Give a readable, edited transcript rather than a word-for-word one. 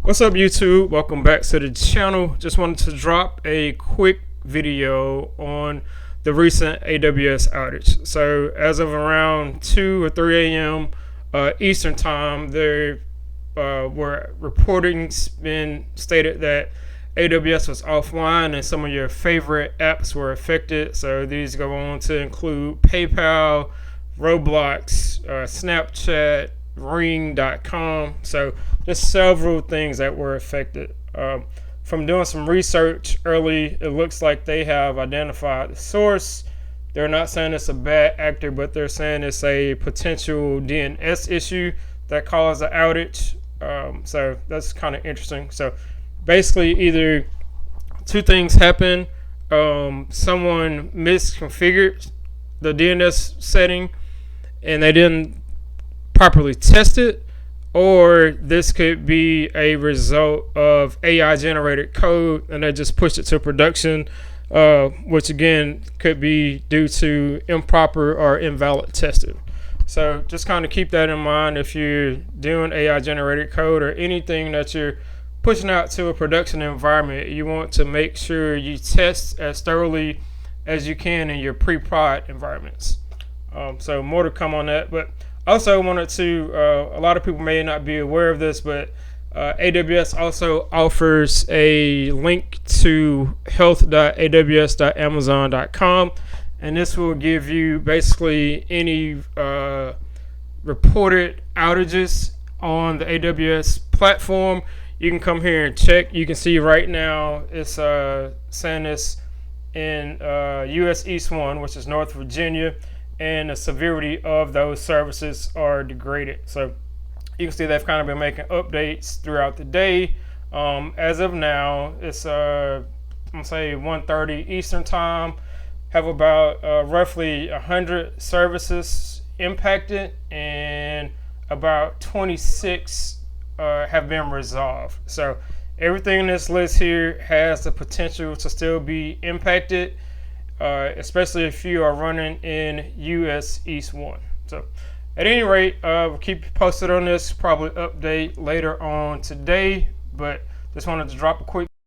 What's up, YouTube? Welcome back to the channel. Just wanted to drop a quick video on the recent AWS outage. So as of around 2 or 3 a.m. Eastern time, there were reportings been stated that AWS was offline and some of your favorite apps were affected. So these go on to include PayPal, Roblox, Snapchat, ring.com. So just several things that were affected. From doing some research early, it looks like they have identified the source. They're not saying it's a bad actor, but they're saying it's a potential DNS issue that caused the outage. So that's kind of interesting. So basically, either two things happen. Someone misconfigured the DNS setting and they didn't properly test it, or this could be a result of AI generated code and they just pushed it to production, which again could be due to improper or invalid testing. So just kind of keep that in mind if you're doing AI generated code or anything that you're pushing out to a production environment. You want to make sure you test as thoroughly as you can in your pre-prod environments. So more to come on that, but also wanted to, a lot of people may not be aware of this, but AWS also offers a link to health.aws.amazon.com, and this will give you basically any reported outages on the AWS platform. You can come here and check. You can see right now it's saying this in US East 1, which is North Virginia, and the severity of those services are degraded. So you can see they've kind of been making updates throughout the day. As of now, it's I'm gonna say 1:30 Eastern time. Have about roughly 100 services impacted, and about 26 have been resolved. So everything in this list here has the potential to still be impacted, especially if you are running in US East 1. So at any rate, we'll keep you posted on this, probably update later on today, but just wanted to drop a quick